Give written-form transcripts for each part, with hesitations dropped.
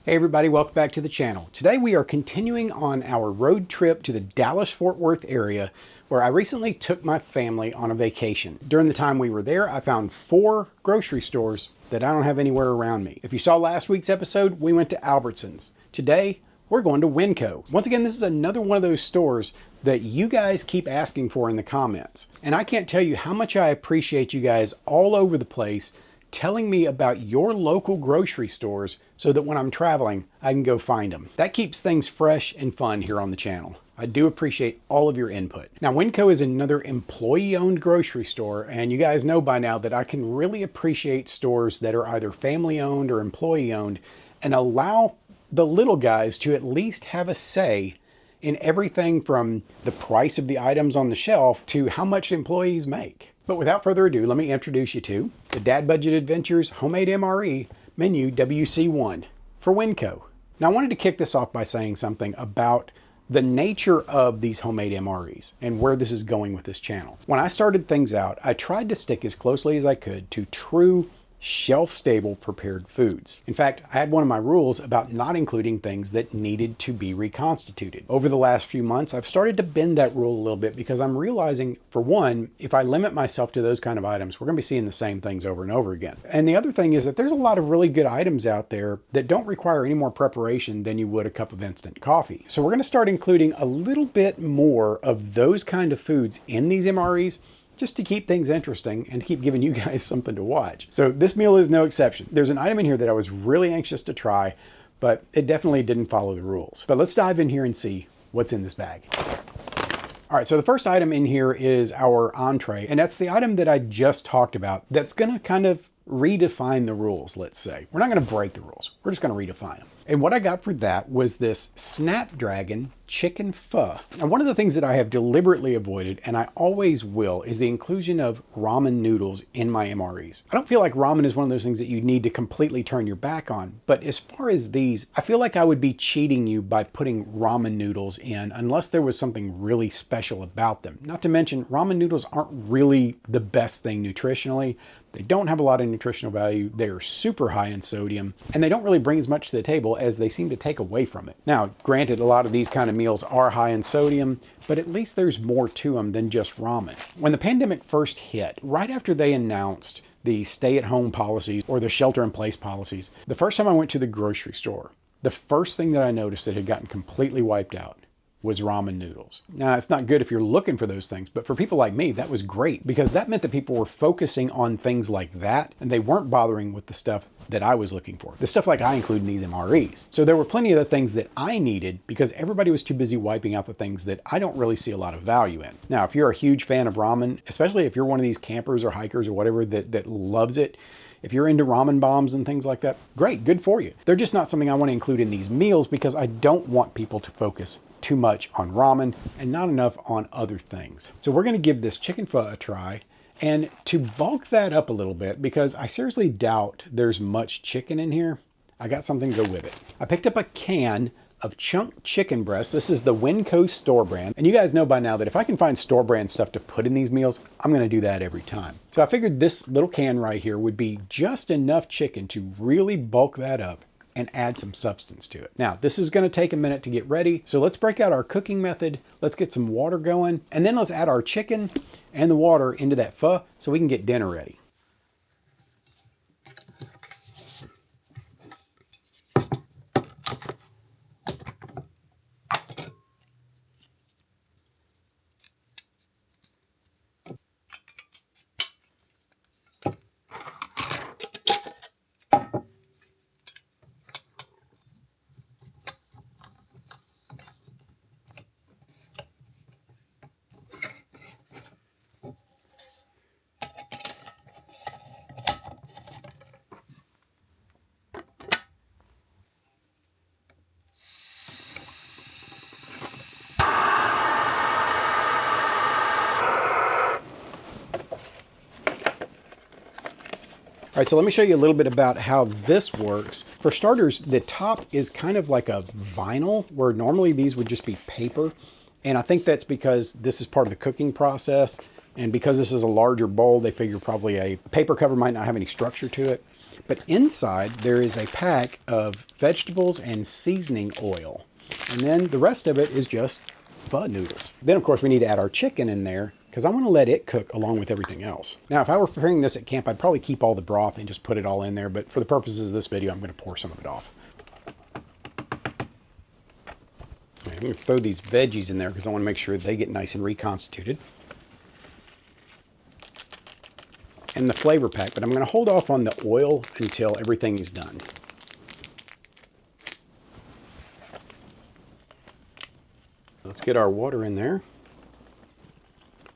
Hey everybody, welcome back to the channel. Today we are continuing on our road trip to the Dallas-Fort Worth area where I recently took my family on a vacation. During the time we were there, I found 4 grocery stores that I don't have anywhere around me. If you saw last week's episode, we went to Albertsons. Today, we're going to Winco. Once again, this is another one of those stores that you guys keep asking for in the comments. And I can't tell you how much I appreciate you guys all over the place telling me about your local grocery stores so that when I'm traveling, I can go find them. That keeps things fresh and fun here on the channel. I do appreciate all of your input. Now, Winco is another employee-owned grocery store, and you guys know by now that I can really appreciate stores that are either family-owned or employee-owned and allow the little guys to at least have a say in everything from the price of the items on the shelf to how much employees make. But without further ado, let me introduce you to the Dad Budget Adventures Homemade MRE Menu WC1 for Winco. Now I wanted to kick this off by saying something about the nature of these homemade MREs and where this is going with this channel. When I started things out, I tried to stick as closely as I could to true shelf-stable prepared foods. In fact, I had one of my rules about not including things that needed to be reconstituted. Over the last few months, I've started to bend that rule a little bit because I'm realizing, for one, if I limit myself to those kind of items, we're going to be seeing the same things over and over again. And the other thing is that there's a lot of really good items out there that don't require any more preparation than you would a cup of instant coffee. So we're going to start including a little bit more of those kind of foods in these MREs, just to keep things interesting and to keep giving you guys something to watch. So this meal is no exception. There's an item in here that I was really anxious to try, but it definitely didn't follow the rules. But let's dive in here and see what's in this bag. All right, so the first item in here is our entree, and that's the item that I just talked about that's gonna kind of redefine the rules, let's say. We're not gonna break the rules, we're just gonna redefine them. And what I got for that was this Snapdragon chicken pho. Now, one of the things that I have deliberately avoided, and I always will, is the inclusion of ramen noodles in my MREs. I don't feel like ramen is one of those things that you need to completely turn your back on, but as far as these, I feel like I would be cheating you by putting ramen noodles in unless there was something really special about them. Not to mention, ramen noodles aren't really the best thing nutritionally. They don't have a lot of nutritional value, they're super high in sodium, and they don't really bring as much to the table as they seem to take away from it. Now, granted, a lot of these kind of meals are high in sodium, but at least there's more to them than just ramen. When the pandemic first hit, right after they announced the stay-at-home policies or the shelter-in-place policies, the first time I went to the grocery store, the first thing that I noticed that had gotten completely wiped out was ramen noodles. Now, it's not good if you're looking for those things, but for people like me, that was great because that meant that people were focusing on things like that and they weren't bothering with the stuff that I was looking for. The stuff like I include in these MREs. So there were plenty of the things that I needed because everybody was too busy wiping out the things that I don't really see a lot of value in. Now, if you're a huge fan of ramen, especially if you're one of these campers or hikers or whatever that loves it, if you're into ramen bombs and things like that, great, good for you. They're just not something I want to include in these meals because I don't want people to focus too much on ramen and not enough on other things. So we're going to give this chicken pho a try. And to bulk that up a little bit, because I seriously doubt there's much chicken in here, I got something to go with it. I picked up a can of chunk chicken breasts. This is the Winco store brand. And you guys know by now that if I can find store brand stuff to put in these meals, I'm gonna do that every time. So I figured this little can right here would be just enough chicken to really bulk that up and add some substance to it. Now, this is gonna take a minute to get ready. So let's break out our cooking method. Let's get some water going. And then let's add our chicken and the water into that pho so we can get dinner ready. All right, so let me show you a little bit about how this works. For starters, the top is kind of like a vinyl, where normally these would just be paper. And I think that's because this is part of the cooking process. And because this is a larger bowl, they figure probably a paper cover might not have any structure to it. But inside there is a pack of vegetables and seasoning oil. And then the rest of it is just pho noodles. Then of course we need to add our chicken in there because I want to let it cook along with everything else. Now, if I were preparing this at camp, I'd probably keep all the broth and just put it all in there. But for the purposes of this video, I'm going to pour some of it off. I'm going to throw these veggies in there because I want to make sure they get nice and reconstituted. And the flavor pack, but I'm going to hold off on the oil until everything is done. Let's get our water in there.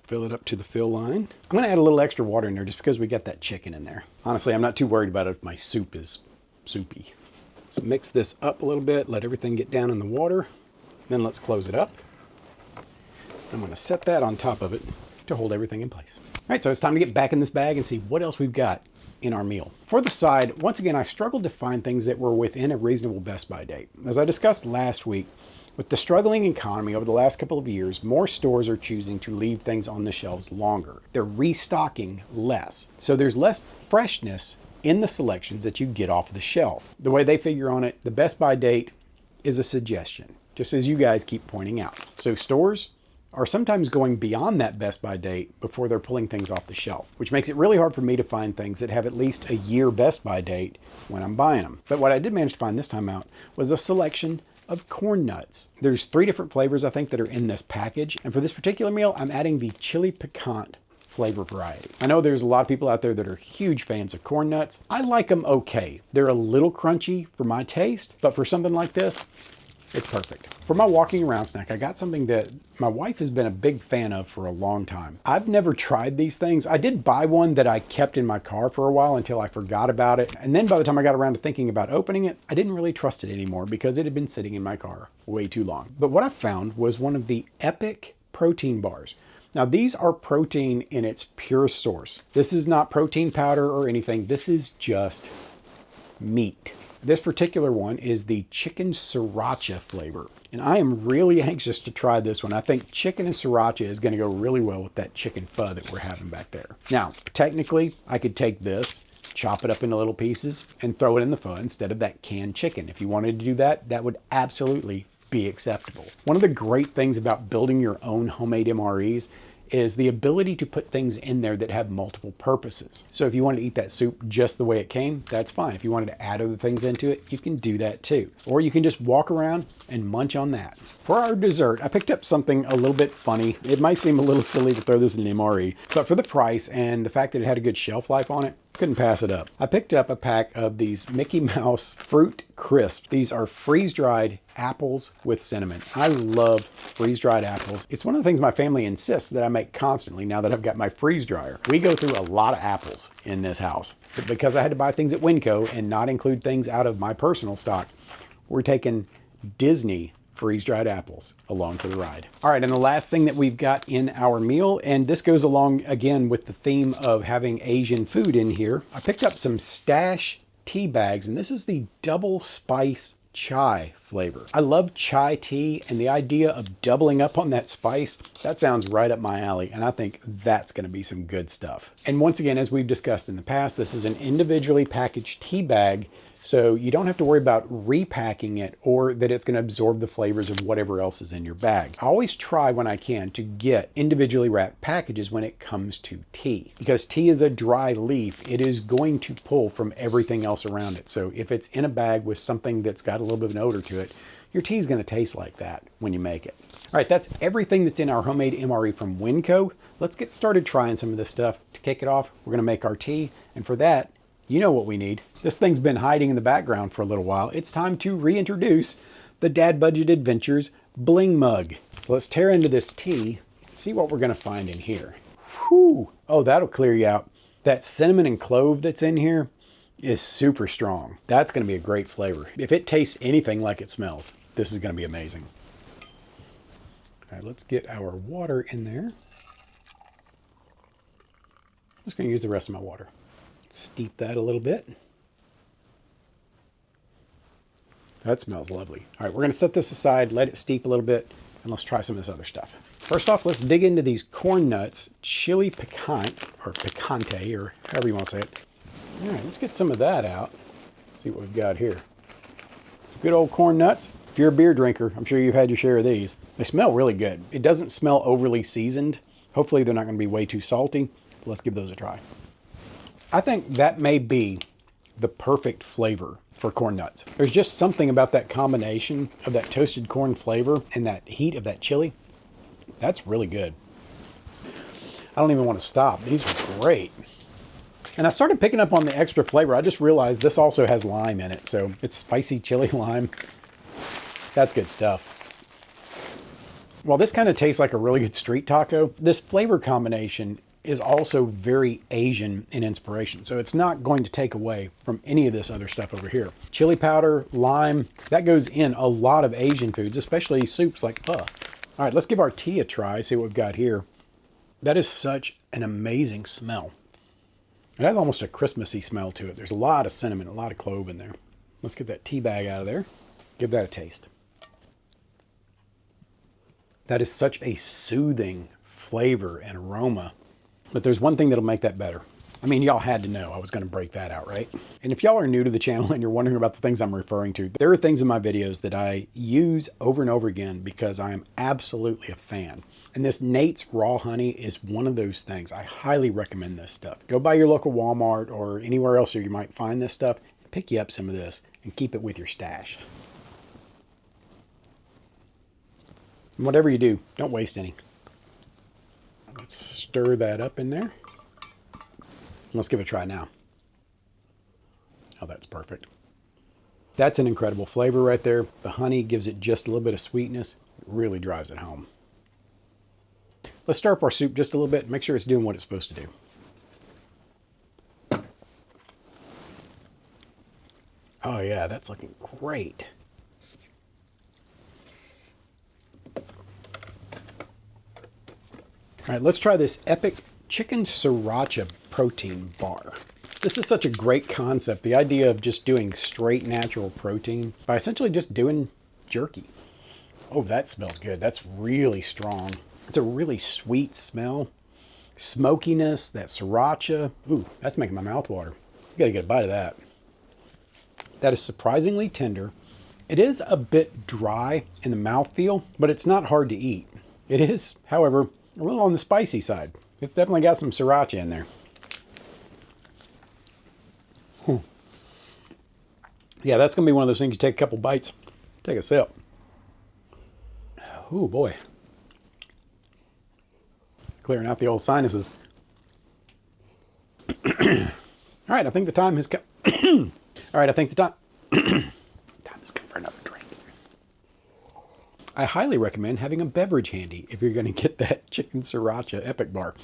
Fill it up to the fill line. I'm going to add a little extra water in there just because we got that chicken in there. Honestly, I'm not too worried about it if my soup is soupy. Let's mix this up a little bit, let everything get down in the water. Then let's close it up. I'm going to set that on top of it to hold everything in place. All right, so it's time to get back in this bag and see what else we've got in our meal. For the side, once again, I struggled to find things that were within a reasonable Best By date. As I discussed last week, with the struggling economy over the last couple of years, more stores are choosing to leave things on the shelves longer. They're restocking less. So there's less freshness in the selections that you get off of the shelf. The way they figure on it, the Best By date is a suggestion, just as you guys keep pointing out. So stores are sometimes going beyond that Best By date before they're pulling things off the shelf, which makes it really hard for me to find things that have at least a year Best By date when I'm buying them. But what I did manage to find this time out was a selection of corn nuts. There's 3 different flavors, I think, that are in this package. And for this particular meal, I'm adding the chili piquant flavor variety. I know there's a lot of people out there that are huge fans of corn nuts. I like them okay. They're a little crunchy for my taste, but for something like this, it's perfect. For my walking around snack, I got something that my wife has been a big fan of for a long time. I've never tried these things. I did buy one that I kept in my car for a while until I forgot about it. And then by the time I got around to thinking about opening it, I didn't really trust it anymore because it had been sitting in my car way too long. But what I found was one of the Epic protein bars. Now these are protein in its purest source. This is not protein powder or anything. This is just meat. This particular one is the chicken sriracha flavor. And I am really anxious to try this one. I think chicken and sriracha is going to go really well with that chicken pho that we're having back there. Now, technically, I could take this, chop it up into little pieces, and throw it in the pho instead of that canned chicken. If you wanted to do that, that would absolutely be acceptable. One of the great things about building your own homemade MREs is the ability to put things in there that have multiple purposes. So if you wanted to eat that soup just the way it came, that's fine. If you wanted to add other things into it, you can do that too. Or you can just walk around and munch on that. For our dessert, I picked up something a little bit funny. It might seem a little silly to throw this in an MRE, but for the price and the fact that it had a good shelf life on it, couldn't pass it up. I picked up a pack of these Mickey Mouse Fruit Crisps. These are freeze-dried apples with cinnamon. I love freeze-dried apples. It's one of the things my family insists that I make constantly now that I've got my freeze dryer. We go through a lot of apples in this house. But because I had to buy things at Winco and not include things out of my personal stock, we're taking Disney freeze-dried apples along for the ride. All right, and the last thing that we've got in our meal, and this goes along again with the theme of having Asian food in here, I picked up some Stash tea bags, and this is the double spice chai flavor. I love chai tea, and the idea of doubling up on that spice, that sounds right up my alley, and I think that's going to be some good stuff. And once again, as we've discussed in the past, this is an individually packaged tea bag, so you don't have to worry about repacking it or that it's going to absorb the flavors of whatever else is in your bag. I always try when I can to get individually wrapped packages when it comes to tea, because tea is a dry leaf. It is going to pull from everything else around it. So if it's in a bag with something that's got a little bit of an odor to it, your tea is going to taste like that when you make it. All right, that's everything that's in our homemade MRE from Winco. Let's get started trying some of this stuff. To kick it off, we're going to make our tea, and for that, you know what we need. This thing's been hiding in the background for a little while. It's time to reintroduce the Dad Budget Adventures Bling Mug. So let's tear into this tea and see what we're going to find in here. Whew. Oh, that'll clear you out. That cinnamon and clove that's in here is super strong. That's going to be a great flavor. If it tastes anything like it smells, this is going to be amazing. All right, let's get our water in there. I'm just going to use the rest of my water. Steep that a little bit. That smells lovely. All right, we're going to set this aside, let it steep a little bit, and let's try some of this other stuff. First off, let's dig into these corn nuts, chili piquant, or picante, or however you want to say it. All right, let's get some of that out. See what we've got here. Good old corn nuts. If you're a beer drinker, I'm sure you've had your share of these. They smell really good. It doesn't smell overly seasoned. Hopefully they're not going to be way too salty. Let's give those a try. I think that may be the perfect flavor for corn nuts. There's just something about that combination of that toasted corn flavor and that heat of that chili. That's really good. I don't even want to stop. These are great. And I started picking up on the extra flavor. I just realized this also has lime in it. So it's spicy chili lime. That's good stuff. While this kind of tastes like a really good street taco, this flavor combination is also very Asian in inspiration. So it's not going to take away from any of this other stuff over here. Chili powder, lime, that goes in a lot of Asian foods, especially soups like pho. All right, let's give our tea a try, see what we've got here. That is such an amazing smell. It has almost a Christmassy smell to it. There's a lot of cinnamon, a lot of clove in there. Let's get that tea bag out of there. Give that a taste. That is such a soothing flavor and aroma. But there's one thing that'll make that better. I mean, y'all had to know I was going to break that out, right? And if y'all are new to the channel and you're wondering about the things I'm referring to, there are things in my videos that I use over and over again because I am absolutely a fan. And this Nate's Raw Honey is one of those things. I highly recommend this stuff. Go by your local Walmart or anywhere else where you might find this stuff. Pick you up some of this and keep it with your stash. And whatever you do, don't waste any. Let's stir that up in there. Let's give it a try now. Oh, that's perfect. That's an incredible flavor right there. The honey gives it just a little bit of sweetness. It really drives it home. Let's stir up our soup just a little bit. Make sure it's doing what it's supposed to do. Oh yeah, that's looking great. All right, let's try this epic chicken sriracha protein bar. This is such a great concept. The idea of just doing straight natural protein by essentially just doing jerky. Oh, that smells good. That's really strong. It's a really sweet smell. Smokiness, that sriracha. Ooh, that's making my mouth water. You gotta get a bite of that. That is surprisingly tender. It is a bit dry in the mouthfeel, but it's not hard to eat. It is, however, a little on the spicy side. It's definitely got some sriracha in there. Yeah, that's going to be one of those things you take a couple bites, take a sip. Oh boy. Clearing out the old sinuses. All right, I think the time has come. All right, I think the time has come for another drink. I highly recommend having a beverage handy if you're going to get that chicken sriracha epic bar.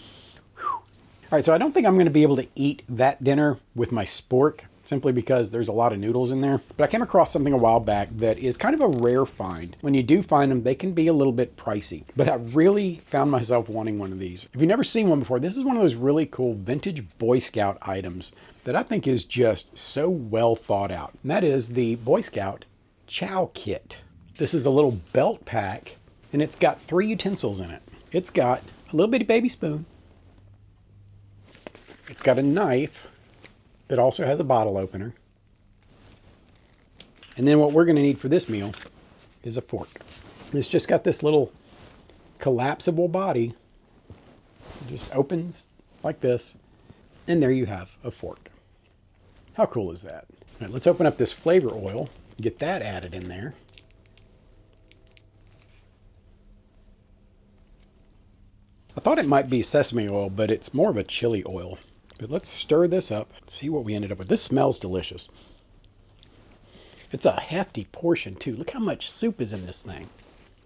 Whew. All right, so I don't think I'm going to be able to eat that dinner with my spork simply because there's a lot of noodles in there. But I came across something a while back that is kind of a rare find. When you do find them, they can be a little bit pricey. But I really found myself wanting one of these. If you've never seen one before, this is one of those really cool vintage Boy Scout items that I think is just so well thought out. And that is the Boy Scout Chow Kit. This is a little belt pack, and it's got 3 utensils in it. It's got a little bitty baby spoon. It's got a knife that also has a bottle opener. And then what we're going to need for this meal is a fork. It's just got this little collapsible body. It just opens like this, and there you have a fork. How cool is that? All right, let's open up this flavor oil, get that added in there. I thought it might be sesame oil, but it's more of a chili oil. But let's stir this up, see what we ended up with. This smells delicious. It's a hefty portion too. Look how much soup is in this thing.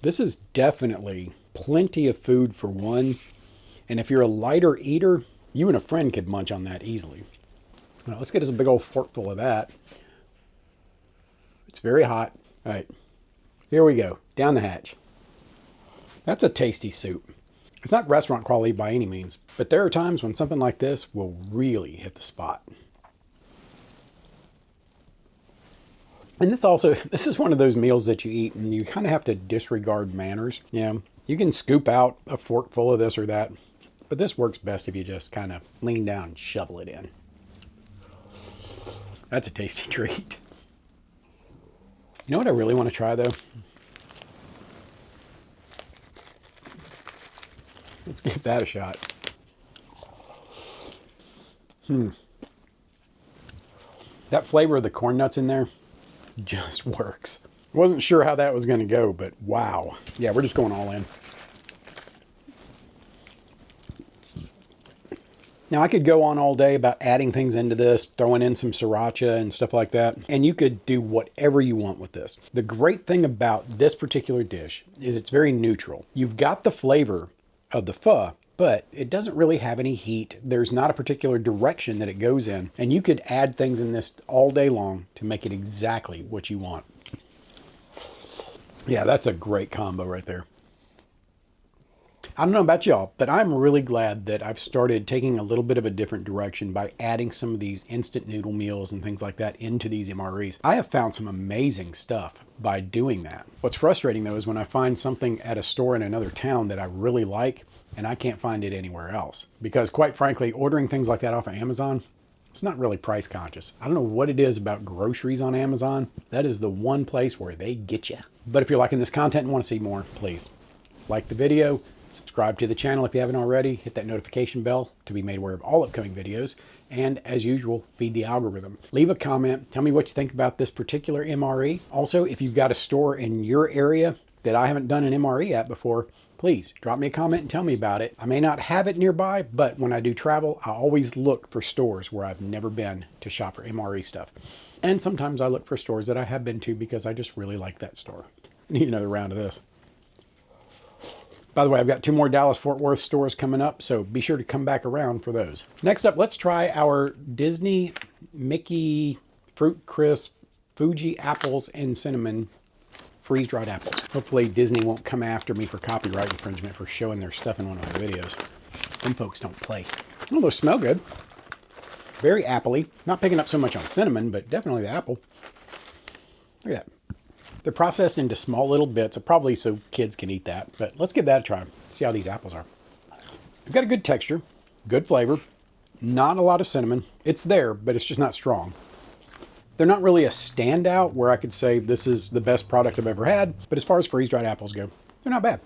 This is definitely plenty of food for one. And if you're a lighter eater, you and a friend could munch on that easily. All right, let's get us a big old forkful of that. It's very hot. All right, here we go, down the hatch. That's a tasty soup. It's not restaurant quality by any means, but there are times when something like this will really hit the spot. And this is one of those meals that you eat and you kind of have to disregard manners. You know, you can scoop out a fork full of this or that, but this works best if you just kind of lean down and shovel it in. That's a tasty treat. You know what I really want to try though? Let's give that a shot. That flavor of the corn nuts in there just works. Wasn't sure how that was going to go, but wow. Yeah, we're just going all in. Now I could go on all day about adding things into this, throwing in some sriracha and stuff like that, and you could do whatever you want with this. The great thing about this particular dish is it's very neutral. You've got the flavor of the pho, but it doesn't really have any heat. There's not a particular direction that it goes in, and you could add things in this all day long to make it exactly what you want. Yeah, that's a great combo right there. I don't know about y'all, but I'm really glad that I've started taking a little bit of a different direction by adding some of these instant noodle meals and things like that into these MREs. I have found some amazing stuff by doing that. What's frustrating though is when I find something at a store in another town that I really like and I can't find it anywhere else. Because quite frankly, ordering things like that off of Amazon, it's not really price conscious. I don't know what it is about groceries on Amazon. That is the one place where they get you. But if you're liking this content and want to see more, please like the video, subscribe to the channel if you haven't already, hit that notification bell to be made aware of all upcoming videos, and as usual, feed the algorithm. Leave a comment, tell me what you think about this particular MRE. Also, if you've got a store in your area that I haven't done an MRE at before, please drop me a comment and tell me about it. I may not have it nearby, but when I do travel, I always look for stores where I've never been to shop for MRE stuff. And sometimes I look for stores that I have been to because I just really like that store. Need another round of this. By the way, I've got 2 more Dallas-Fort Worth stores coming up, so be sure to come back around for those. Next up, let's try our Disney Mickey Fruit Crisp Fuji apples and cinnamon freeze-dried apples. Hopefully Disney won't come after me for copyright infringement for showing their stuff in one of my videos. Them folks don't play. Oh, those smell good. Very appley. Not picking up so much on cinnamon, but definitely the apple. Look at that. They're processed into small little bits, probably so kids can eat that. But let's give that a try. See how these apples are. They've got a good texture, good flavor, not a lot of cinnamon. It's there, but it's just not strong. They're not really a standout where I could say this is the best product I've ever had. But as far as freeze-dried apples go, they're not bad.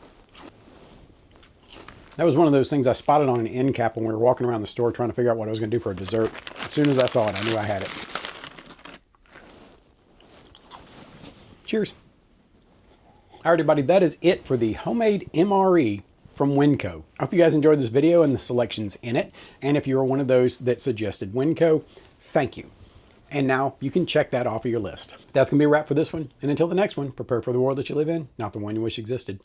That was one of those things I spotted on an end cap when we were walking around the store trying to figure out what I was going to do for a dessert. As soon as I saw it, I knew I had it. Cheers. All right, everybody, that is it for the homemade MRE from Winco. I hope you guys enjoyed this video and the selections in it. And if you were one of those that suggested Winco, thank you. And now you can check that off of your list. That's going to be a wrap for this one. And until the next one, prepare for the world that you live in, not the one you wish existed.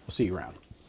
We'll see you around.